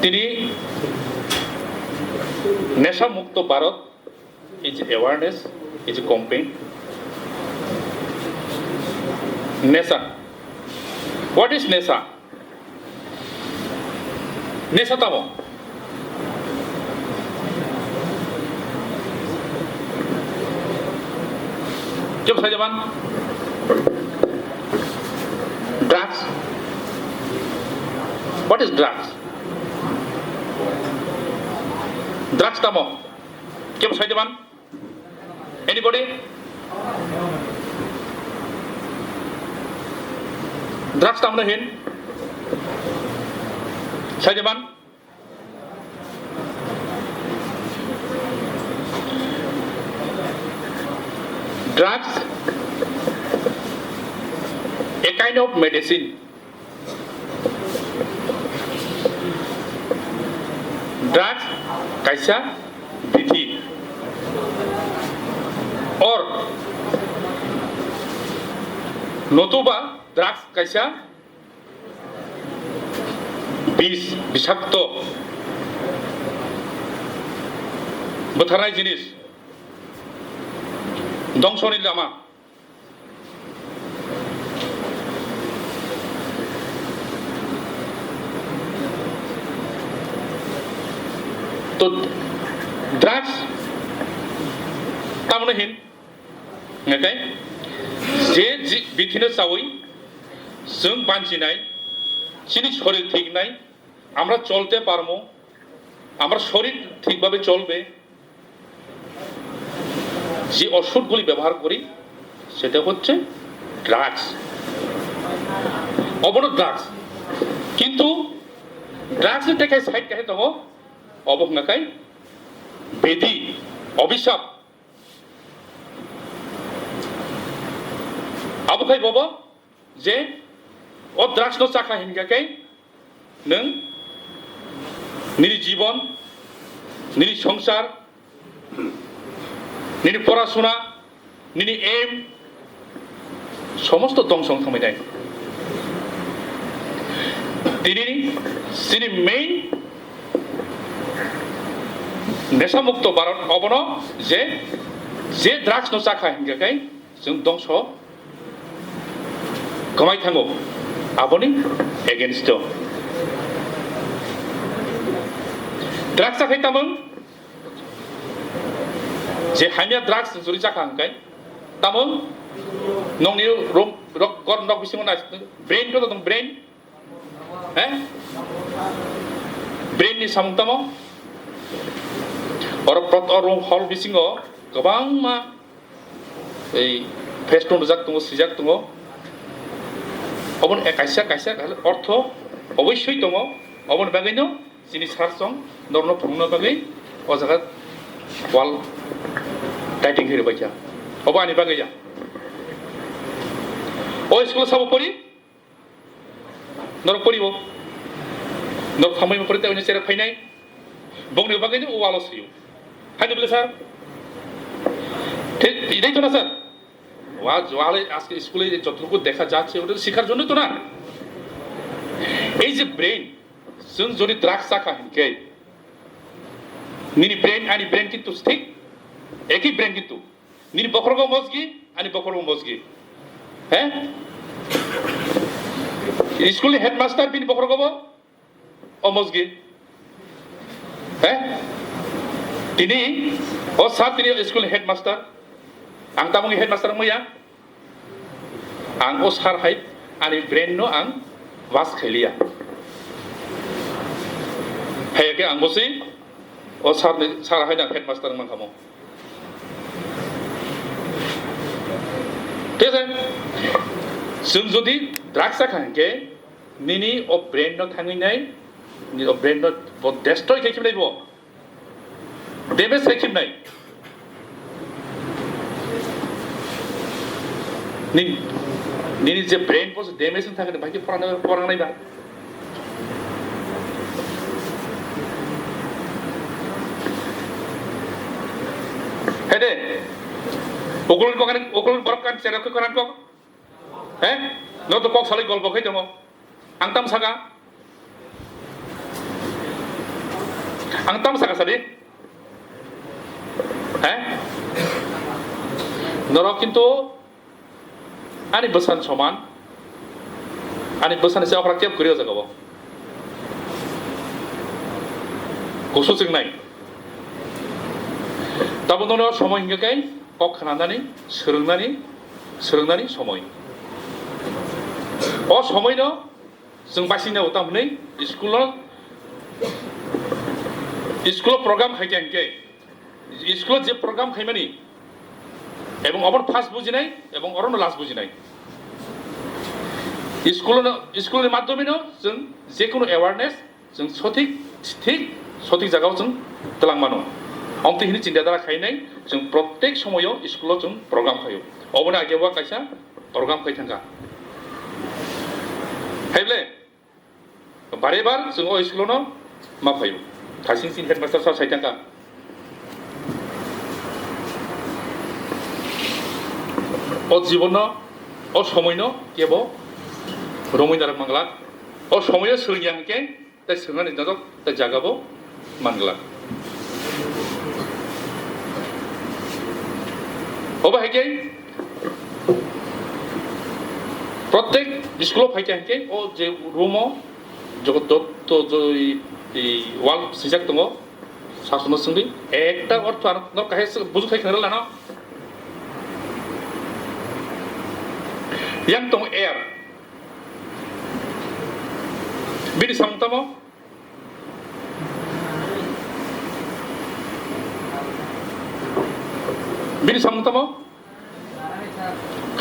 তিনি নেশা মুক্ত Bharat is awareness is a campaign. Nesa. What is Nesa? Nesa tamo. Jom saja man. Drugs. What is drugs? Drugs tamo. Jom saja man. Anybody? Drugs tamo hin. Saja man. Drugs, a kind of medicine. Drugs, kaisa विधि और नतुबा drugs कैसा বিষ বিষাক্ত बुथारनाय जिनिस ধ্বংসनि लामा तो drugs तामनो हिन okay जे बिथिनो सावै जों बानजिनाय जिनि शरीर ठीक নাই আমরা চলতে পারবো আমার শরীর ঠিকভাবে চলবে যে ওষুধগুলি ব্যবহার করি সেটা হচ্ছে ড্রাগস অবৈধ ড্রাগস কিন্তু ড্রাগসের টাকা সাইড কাহে দङ অবহঙ্গাকাই বেদি অভিশাপ আবুখাই বব যে ও ড্রাগস ন চাখা হিনগাকাই नों निनि जीवन निनि संसार निनि पढ़ाशोना निनि एम समस्त दंसं थांबाय दिनै मेन नेशा मुक्त भारत अबन जे ड्राग्स न चाखा हिंगाखाय जों दंस गमाय थांगौ आबनि एगेन्स्ट ड्राग्स जाखाय तामोन जे हाइमिया ड्राग्स जुरि जाखा हंखाय तामोन नंनि रक गरम रक बिसिङाव ना ब्रेन तो दं ब्रेन ब्रेन नि सामुं तामो और प्रत और हल बिसिङाव गोबां मा ए फेस्टन जाक दङ सिजाक दङ अबन कायसा कायसा अर्थ अबश्य दङ अबन बागैनो जिनि सारसं नरनो फुंनो बागै ओ जागा वाल टाइटिंग हेरबाय जा अब आनि बागै जा ओ स्कुल साबो परि नर परिबो नर खामै परि तावनि सेरा फैनाय बंनि बागैनो ओ वाल सयो हानि बले सर ঠিক এটাই তো না স্যার ওয়ালে আজকে স্কুলে যতটুকু দেখা যাচ্ছে ওটা শেখার জন্য তো না এই যে ব্রেন जों যদি ड्राग्स जाखा हिनके निनि ब्रेन आनि ब्रेन किन्तु ठीक एकी ब्रेन किन्तु निनि बखरगो मजगी आनि बखरगो मजगी हैं स्कूल हेडमास्टर बिनि बखरगो ओ मजगी हैं तिनि ओ सात तिनि स्कूल हेडमास्टर आं तामुंनि हेडमास्टर मैया आं ओ सार हाय आनि ब्रेन नो आं वास खैलिया हायाके आं बसै ओ सार हायना हेडमास्टर मानखामो ठीक আছে जों जुदि ड्राग्स जाखांके निनि ओ ब्रेन न थांगिनाय नि ओ ब्रेन न डेस्ट्रय खालामनाय बो डैमेज खालामनाय निनि जे ब्रेन बस डैमेज थांगोन बायदि फरायनाय बा हेदे उगुल बरकान सेराखौ करान कक हैं न तो कक सालै गल्प खै दङ आं ताम saga ang tamsa kasari noro kintu ani besan soman ani besan se okra tiap kuriyo jagabo gusu jingnai tabo nono somoy hingakai kok khananani sorongnani somoy o somoy no जों बासिना उता हनै स्कुल program खाइते हनके school जे program खाइमानि एबं अबर first बुजिनाय एबं अरन लास्ट बुजिनाय स्कुलनि माध्यमेनो जों जेकुनु अवेयारनेस जों सঠিক জায়গাयाव जों तलांमानो अमति हिनि चिन्ता दारा खाइनाय जों प्रत्येक समयाव स्कुलाव जों program खायो अबना आगेवा कायसा program खाइथांगा हायब्ले बारे-बार जों स्कुलावनो मा फायो थासिंसिन हेडमास्टार सार साइथांगा ओ जीवनो ओ समयनो केबो रमैनार मांगला ओ समयो सोलियांके ता सोंगानि दाजक ता जागाबो मांगला ओबा हेके प्रत्येक स्कुलाव फाइथांके ओ जे रूमो joto wal sejak tunggu sasuna sendiri ekta orto ar no kahe bujuk khai khenala na yang tong air bini samtamo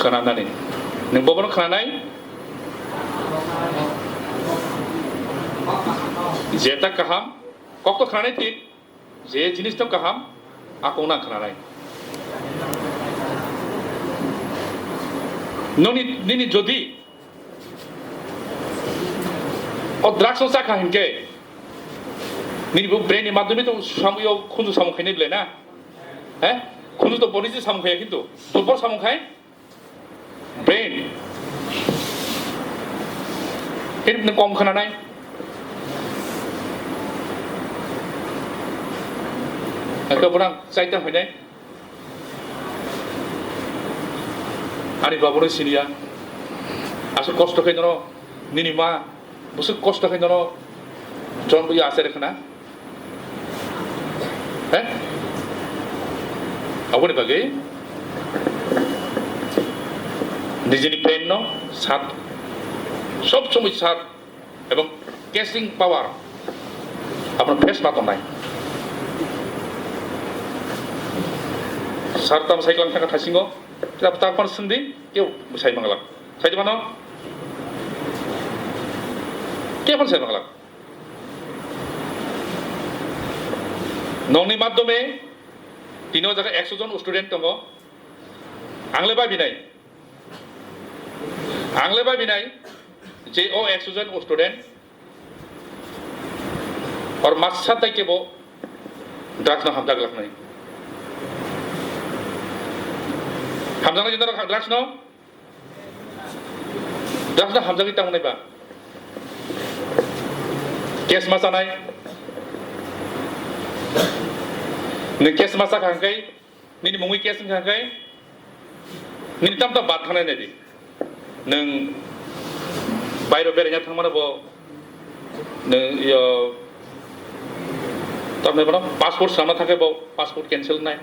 khananani neng bobono khananai जेता कहम कक तो खानाय थी जे जिनिस तो कहम आको ना खानाय नोनी जदि ओ द्राक्स साखा हिनके निनि ब्रेन नि माध्यमे तो सामुयो खुनु सामु खाइने बिलाय ना खुनु तो बनि जे सामु खाया किन्तु दुपर सामु खाय ब्रेन किन कम खानाय Kemudian saya tanya ini, ani babur sini ya, asal kos tokai nono, nini ma, busuk kos tokai nono, jangan punya asal rekna, apa ni bagai, di sini pen no, sat, sob cuma sat, ebang casing power, apa face matong naik. sartam cyclang thaka thasingo kita tapon sendi keu musai mangalak sai dimana ke pon sai mangalak nongni maddhome tino jaga 100 jon student tongo angleba binai je o 100 jon student और Massa तक के वो drugs ना हमजा गलत नहीं हमजा ना जिंदा drugs ना हमजा की ताऊ नहीं बा केस मासा नहीं ने केस मासा खान गई निनी मुंगी केस खान गई निनी तम तम बात खाने नहीं दी नंग बाइरो बेरेnya थांग mana वो नंग यो तब मैं बोला पासपोर्ट सामने था के वो पासपोर्ट कैंसिल नहीं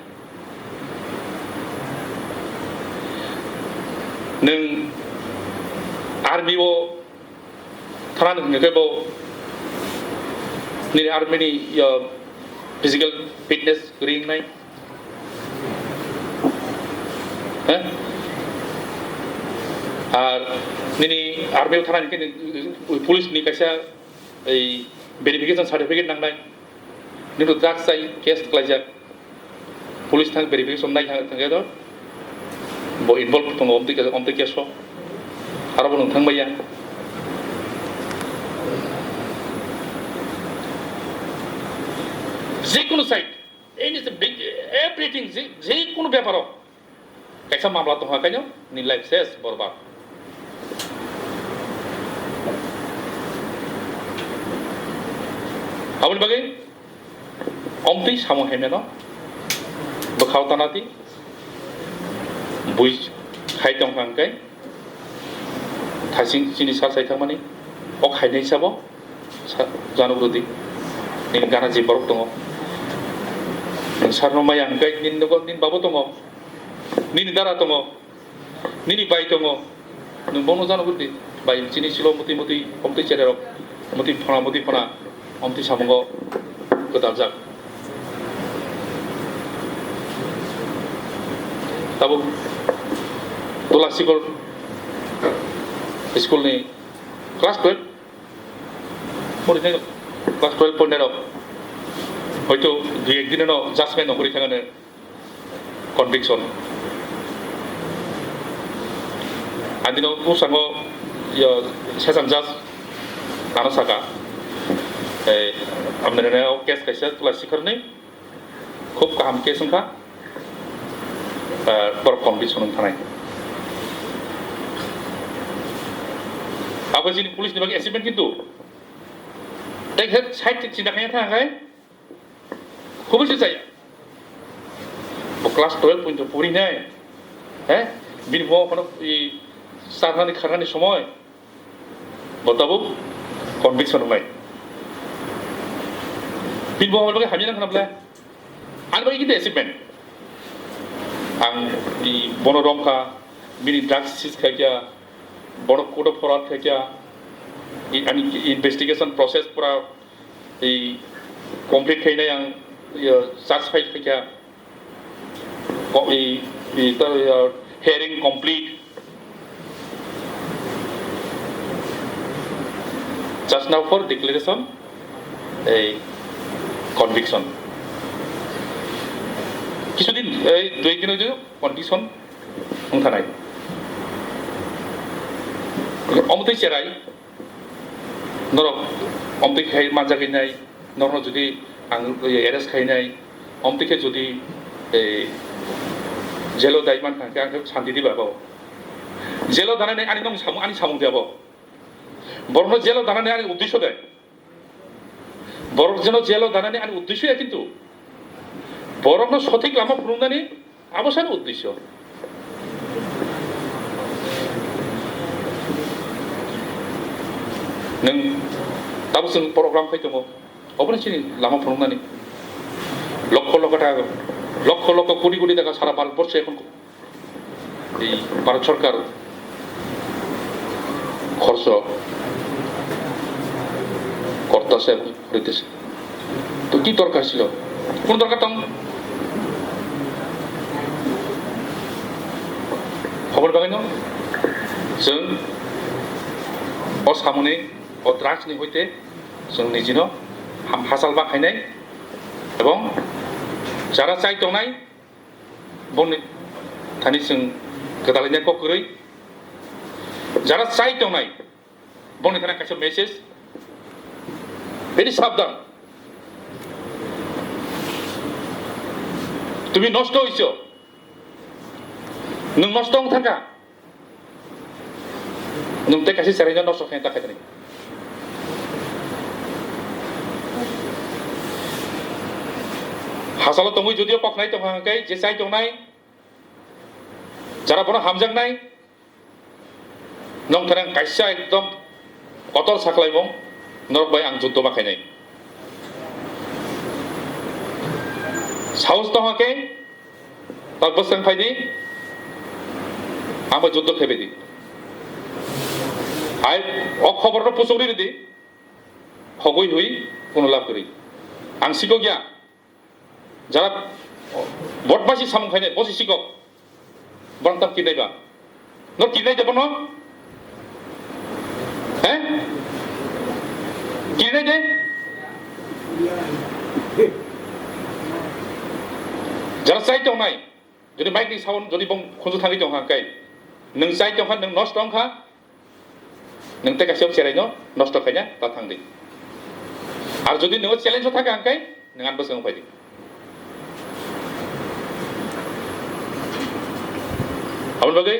नंग आर्मी वो थाना नंगे के वो निने आर्मी नी या फिजिकल फिटनेस ग्रीन नहीं हैं और निने आर्मी वो थाना निके पुलिस नी कैसा वेरिफिकेशन सर्टिफिकेट नंग नहीं निनु ड्रग्स जाय केस क्लाइजा पुलिस थां वेरिफिकेशन नाय थांगे तो बो इनभल्व दङ अमते केसो आरो नोंथां मैया जेकुनु side any is big everything जेकुनु व्यापारो कैसा मामला दङ हाखायनो नि लाइफ सेस बरबाद आबुन बागै omtui samo hemeno bwkhaktwi bui khaitong hangkai thasing chini sa saithangmani ok khainai sabo janugrodi nin gana je borok tongo sarno maya hangkai nin nogo nin babo tongo nin dara tongo nini bai tongo nung bono janugrodi bai chini silo muti muti omtui chererok muti phona omtui samongo kedaljak tabo tola sikol school ni class 12 মরিনে class 12 পড়নেরক হয়তো দুই একদিনের judgement নকরি থাকানে conviction আদিনো পুসাঙ্গ সেসাম জাজ নানা সাকা আপনার case কাইসা তোলা শিখরনে খুব কাহাম case সংখ্যা বড় কনভিকশন থানায় apa sini polis ni bagi achievement gitu tak side tindakannya thangai খুবই চাই ক্লাস 12 পর্যন্ত পড়ি নাই হ্যাঁ বিনব কোনো এই সারনানি খারানি সময় বতাবো কনভিকশন নাই বিনব বলকে হামিনা খানাবলা আর bagi kita achievement ang di bonoromka mini drugs sis kaya বড় কোড অফ ফরওয়ার্ড থেকে আমি ইনভেস্টিগেশন প্রসেস পুরা এই কমপ্লিট খাই নাই আং চার্জ ফাইল থেকে এই hearing complete just now for declaration এই কনভিকশন কিছুদিন এই দুই দিন হয়েছে কনভিকশন থানায় omtui cerai norok omtui khai manja kainai norno jodi ang arrest khainai omtui ke jodi jelo daiman khangke ang shanti diba bo jelo danane ani nong samung diabo borno jelo danane ani uddesho de borok jeno jelo danane ani uddesho kintu borokno sothik lama phurungani abosan uddesho neng tabu sing program khaito mo obone chini lama phurungani lakh lakh crore টাকা সারা ভারতবর্ষে এখন এই ভারত সরকার খরচ করতেছে এবং করিতেছে তো কি দরকার ছিল কোন দরকার তখন খবর বাগাইন जों असामनि द्राग्सनि हयते जों निजिनो हासाल बाहायनाय এবং যারা চাইতো নাই বনি থানি जों गोदालायनाय ककरै যারা চাইতো নাই বনি থানা কাছে মেসেজ ভেরি সাবধান তুমি নষ্ট হইছো नों नষ্ট হং থাকা nung te kasi sarili nyo sok kaya takit rin hasalo tunggu judio pok nai tong hangkai jesai tong nai jara bono hamjang nai nong terang kaisa ekdom kotor saklai mong norok bai ang junto makai nai saus tong hangkai tak besang faidi amba junto khebe di আই অখবরটা পুচৌরি দি হগৈ হই কোনো লাভ করি আং শিকক গিয়া যারা বটবাসী সামুং খাইনে বসি শিকক বরং তাম কিনাইবা ন কিনাই যাব ন হ্যাঁ কিনাই দে যারা চাইতো নাই যদি মাইক নি সাউন্ড যদি বং খনজু থাকি দং হাকাই नों চাইতো খা नों নষ্ট খা नों ते गासिबो सेरायनो नष्ट खायना ता थांदि आरो जुदि नों चेलेन्ज थाका आंखाय नों आनबो सों फायदि आबन बागै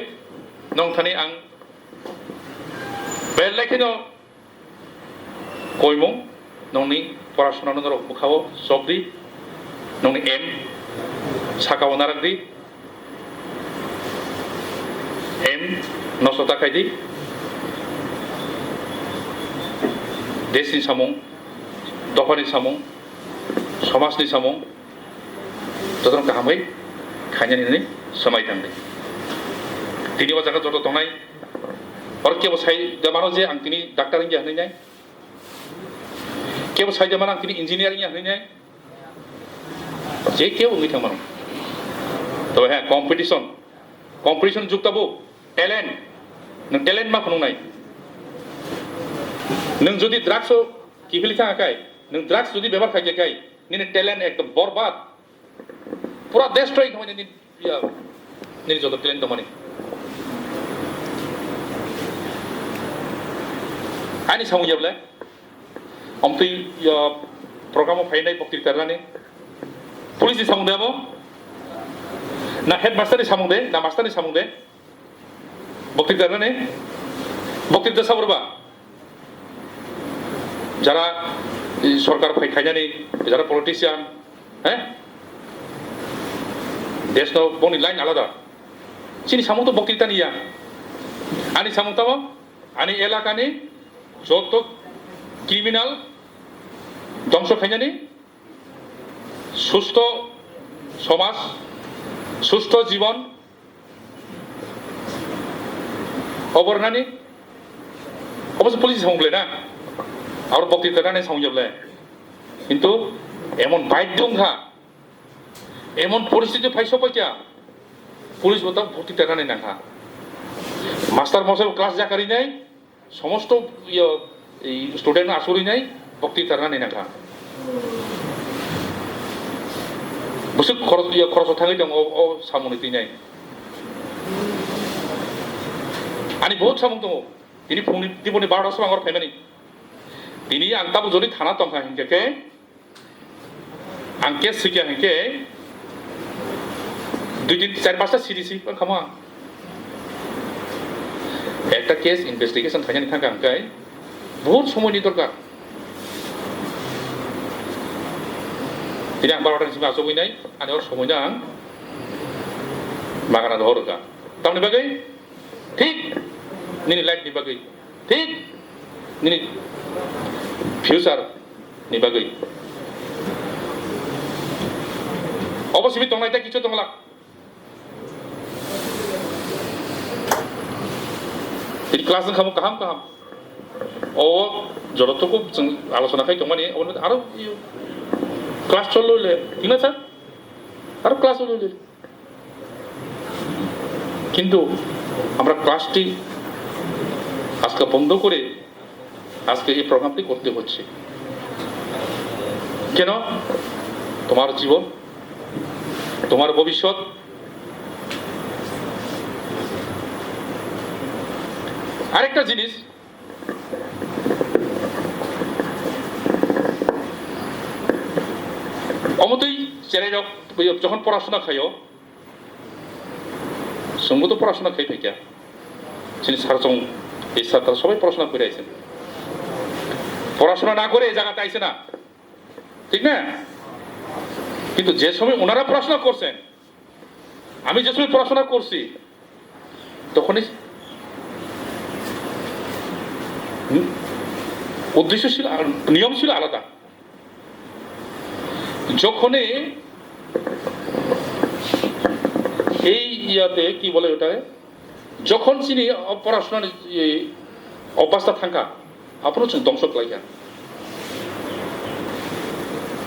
नों थानि आं बेलायखिनो कयमु नोंनि पराशुना नों बुखाव सबदि nong em sakao naragdi em nosota kaidi desni samung dofani samung somasni samung jodon kahamai khanyani ni samai tangdi tini o jaga joto tongnai or kebo sai demano je ang tini doctor ingi hanai nai kebo sai demano ang tini engineer ingi hanai nai je kebo ngi thangmano তবে হ্যাঁ competition যুক্তাবো talent নों talent मा फुनंनाय नों जुदि drugs किफिलि थाङाखै नों drugs जुदि बेबार खायखाय निने talent एकदम बरबाद पूरा डिस्ट्रॉय खामानि निने जत टैलेंट दमानि आनि सामु जेब्ला अमतै प्रोग्रामाव फायनाय बक्तितारानि पुलिसनि सामु देबो ना हेडमास्टारनि सामु दे ना मास्टारनि सामु दे बक्तितारानि बक्तिता साबरबा যারা সরকার ফাইখাইনানি যারা পলিটিশিয়ান হ্যাঁ দেশ তো বনি লাইন আলাদা চিনি সামু তো বক্তৃতা নিয়া আনি সামুতাম আনি এলাকানি যত ক্রিমিনাল ধ্বংস খাইনানি সুস্থ সমাজ সুস্থ জীবন অবর্ণানি অবশ্য পুলিশ সামুবলে না আর বক্তৃতাটানে সামুজবলে কিন্তু এমন বাধ্যংঘা এমন পরিস্থিতি ফাইস পাইয়া পুলিশ বলতাম বক্তৃতাটানে নাখা মাস্টার মশাই ক্লাস জাকারি নাই সমস্ত এই স্টুডেন্ট আসরি নাই বক্তৃতাটানে নাখা বসে খরচ থাঙै দं ও সামুনি তিনাই আনি বহুত সামুং দं তিনি ফুংनि दिबनि 12 समाव आंगर फायमानि दिनै आं दाबो जदि थाना दंखा हिंके आं केस सिकिया हिंके 2-4-5টা সিরিসি খামা একটা কেস ইনভেস্টিগেশন থাকানি থাকা আংকাই বহুত সময়নি দরকার दिनै आं 12টাनि सिम आसौगैनाय आंनि हर समयनो आं बागाना दहरगा तामनि बागै ठीक निनि लाइफनि बागै ठीक निनि फ्यूचार नि बागै अबश्य बे दंनायता किछु दंला दिनै क्लास खामो गाहाम अ जरतको जों आलोचना खाय दंमानि आरो क्लास चलले ঠিক না স্যার আর ক্লাস চললে কিন্তু আমরা ক্লাসটি আজকে বন্ধ করে আজকে এই প্রোগ্রামটি করতে হচ্ছে কেন তোমার জীবন তোমার ভবিষ্যৎ আরেকটা জিনিস অমতই ছেড়ে যখন পড়াশোনা খাইও সঙ্গ তো পড়াশোনা খাই থাকি যিনি সারজং এই ছাত্র সবাই পড়াশোনা করে আইছেন পড়াশোনা না করে এই জায়গাতে আইছে না ঠিক না কিন্তু যে সময় ওনারা পড়াশোনা করছেন আমি যে সময় পড়াশোনা করছি তখনই উদ্দেশ্য ছিল নিয়ম ছিল আলাদা যখনই এই ইয়াতে কি বলে ওটা যখন চিনি পড়াশোনার অভ্যাসটা থাকা আপনার ধ্বংস লাইকা